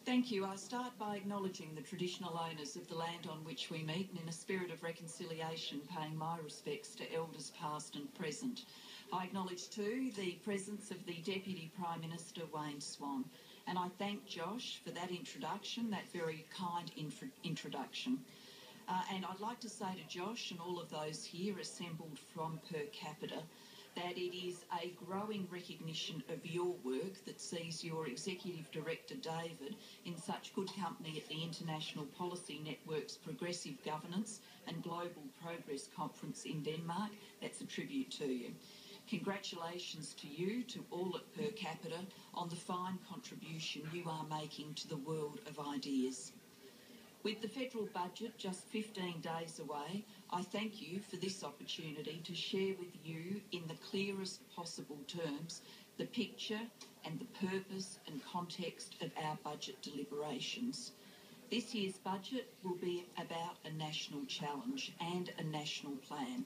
Thank you. I start by acknowledging the traditional owners of the land on which we meet and in a spirit of reconciliation paying my respects to elders past and present. I acknowledge too the presence of the Deputy Prime Minister Wayne Swan, and I thank Josh for that introduction, that very kind introduction. And I'd like to say to Josh and all of those here assembled from Per Capita that it is a growing recognition of your work that sees your Executive Director, David, in such good company at the International Policy Network's Progressive Governance and Global Progress Conference in Denmark. That's a tribute to you. Congratulations to you, to all at Per Capita, on the fine contribution you are making to the world of ideas. With the federal budget just 15 days away, I thank you for this opportunity to share with you in the clearest possible terms the picture and the purpose and context of our budget deliberations. This year's budget will be about a national challenge and a national plan.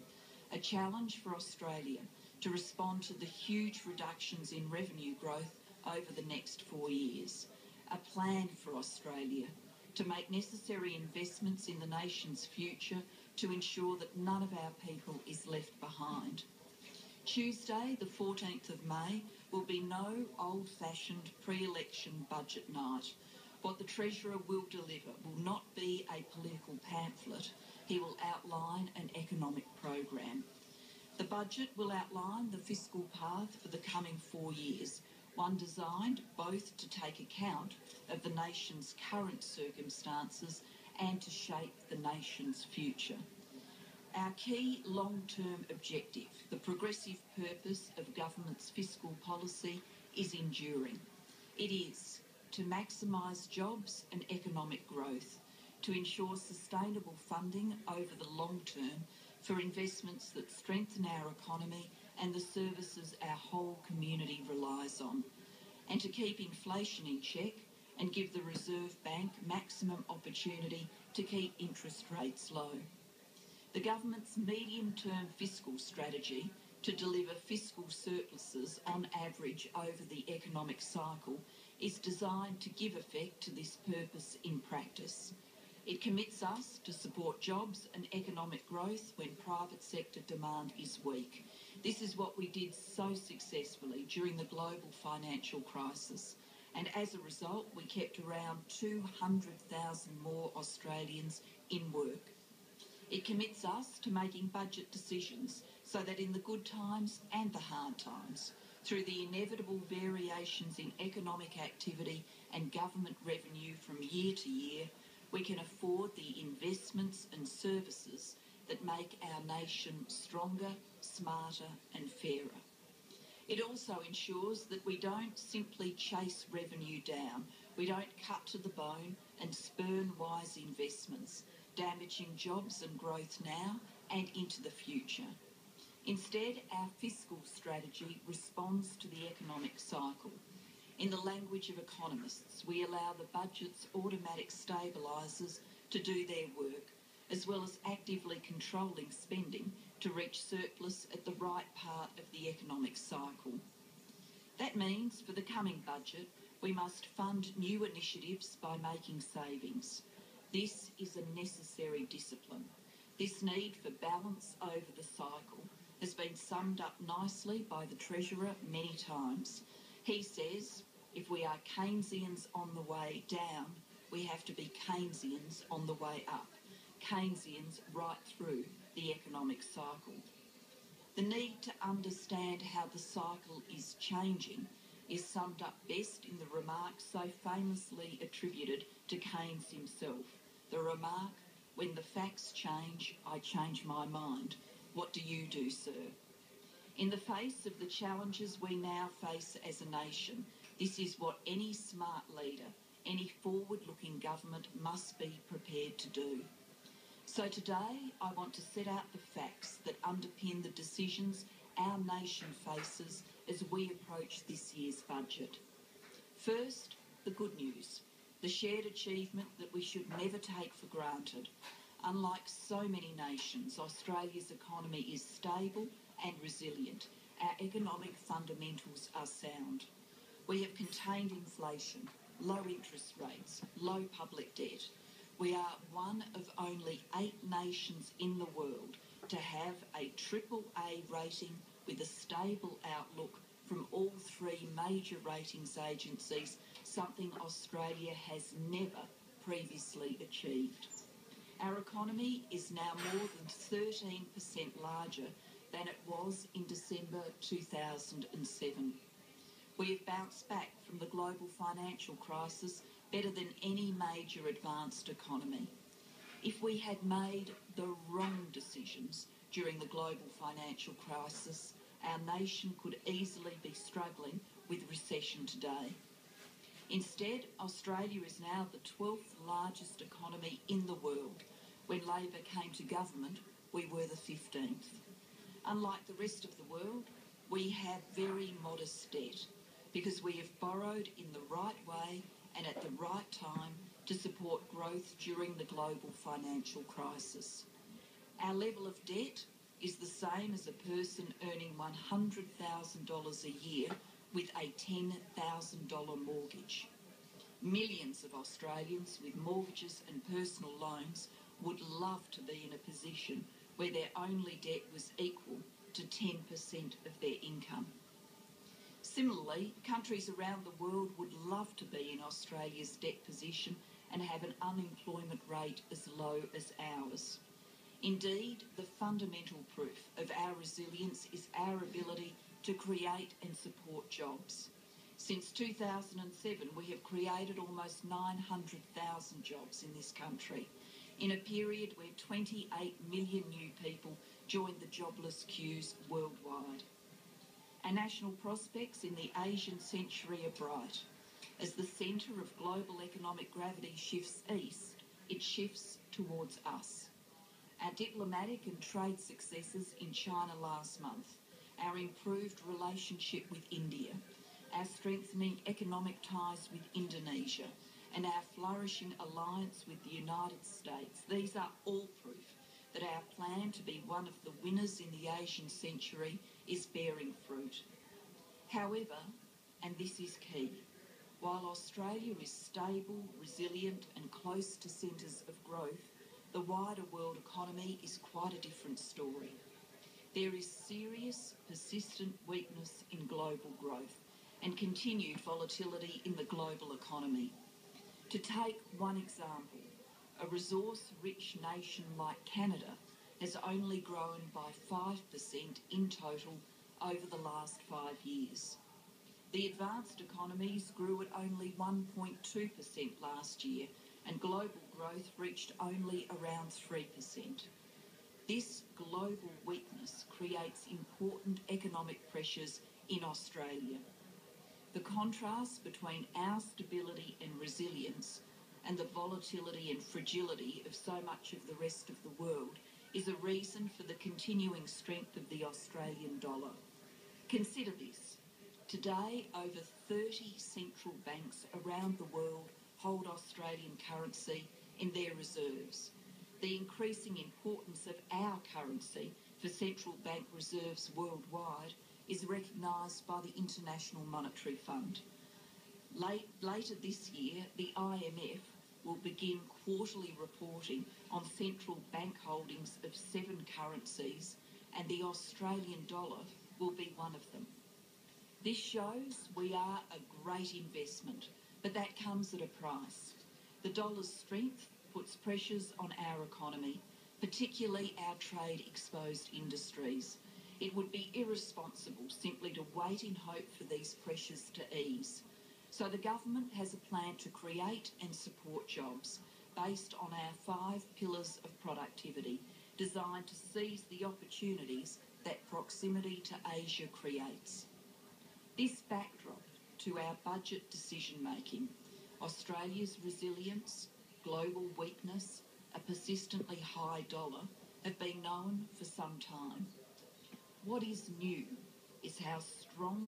A challenge for Australia to respond to the huge reductions in revenue growth over the next 4 years. A plan for Australia to make necessary investments in the nation's future to ensure that none of our people is left behind. Tuesday, the 14th of May, will be no old-fashioned pre-election budget night. What the Treasurer will deliver will not be a political pamphlet. He will outline an economic program. The budget will outline the fiscal path for the coming 4 years, one designed both to take account of the nation's current circumstances and to shape the nation's future. Our key long-term objective, the progressive purpose of government's fiscal policy, is enduring. It is to maximise jobs and economic growth, to ensure sustainable funding over the long term for investments that strengthen our economy and the services our whole community relies on, and to keep inflation in check and give the Reserve Bank maximum opportunity to keep interest rates low. The government's medium-term fiscal strategy to deliver fiscal surpluses on average over the economic cycle is designed to give effect to this purpose in practice. It commits us to support jobs and economic growth when private sector demand is weak. This is what we did so successfully during the global financial crisis. And as a result, we kept around 200,000 more Australians in work. It commits us to making budget decisions so that in the good times and the hard times, through the inevitable variations in economic activity and government revenue from year to year, we can afford the investments and services that make our nation stronger, smarter and fairer. It also ensures that we don't simply chase revenue down. We don't cut to the bone and spurn wise investments, damaging jobs and growth now and into the future. Instead, our fiscal strategy responds to the economic cycle. In the language of economists, we allow the budget's automatic stabilisers to do their work, as well as actively controlling spending to reach surplus at the right part of the economic cycle. That means for the coming budget, we must fund new initiatives by making savings. This is a necessary discipline. This need for balance over the cycle has been summed up nicely by the Treasurer many times. He says, if we are Keynesians on the way down, we have to be Keynesians on the way up. Keynesians right through the economic cycle. The need to understand how the cycle is changing is summed up best in the remark so famously attributed to Keynes himself. The remark, when the facts change, I change my mind. What do you do, sir? In the face of the challenges we now face as a nation, this is what any smart leader, any forward-looking government must be prepared to do. So today, I want to set out the facts that underpin the decisions our nation faces as we approach this year's budget. First, the good news, the shared achievement that we should never take for granted. Unlike so many nations, Australia's economy is stable and resilient. Our economic fundamentals are sound. We have contained inflation. low interest rates, low public debt. We are one of only 8 nations in the world to have a AAA rating with a stable outlook from all 3 major ratings agencies, something Australia has never previously achieved. Our economy is now more than 13% larger than it was in December 2007. We have bounced back from the global financial crisis better than any major advanced economy. If we had made the wrong decisions during the global financial crisis, our nation could easily be struggling with recession today. Instead, Australia is now the 12th largest economy in the world. When Labor came to government, we were the 15th. Unlike the rest of the world, we have very modest debt because we have borrowed in the right way and at the right time to support growth during the global financial crisis. Our level of debt is the same as a person earning $100,000 a year with a $10,000 mortgage. Millions of Australians with mortgages and personal loans would love to be in a position where their only debt was equal to 10% of their income. Similarly, countries around the world would love to be in Australia's debt position and have an unemployment rate as low as ours. Indeed, the fundamental proof of our resilience is our ability to create and support jobs. Since 2007, we have created almost 900,000 jobs in this country, in a period where 28 million new people joined the jobless queues worldwide. Our national prospects in the Asian century are bright. As the centre of global economic gravity shifts east, it shifts towards us. Our diplomatic and trade successes in China last month, our improved relationship with India, our strengthening economic ties with Indonesia, and our flourishing alliance with the United States, these are all proof that our plan to be one of the winners in the Asian century is bearing fruit. However, and this is key, while Australia is stable, resilient and close to centres of growth, the wider world economy is quite a different story. There is serious, persistent weakness in global growth and continued volatility in the global economy. To take one example, a resource-rich nation like Canada has only grown by 5% in total over the last 5 years. The advanced economies grew at only 1.2% last year, and global growth reached only around 3%. This global weakness creates important economic pressures in Australia. The contrast between our stability and resilience and the volatility and fragility of so much of the rest of the world is a reason for the continuing strength of the Australian dollar. Consider this. Today, over 30 central banks around the world hold Australian currency in their reserves. The increasing importance of our currency for central bank reserves worldwide is recognised by the International Monetary Fund. Later this year, the IMF will begin quarterly reporting on central bank holdings of 7 currencies, and the Australian dollar will be one of them. This shows we are a great investment, but that comes at a price. The dollar's strength puts pressures on our economy, particularly our trade-exposed industries. It would be irresponsible simply to wait in hope for these pressures to ease. So the government has a plan to create and support jobs based on our 5 pillars of productivity, designed to seize the opportunities that proximity to Asia creates. This backdrop to our budget decision-making, Australia's resilience, global weakness, a persistently high dollar, have been known for some time. What is new is how strong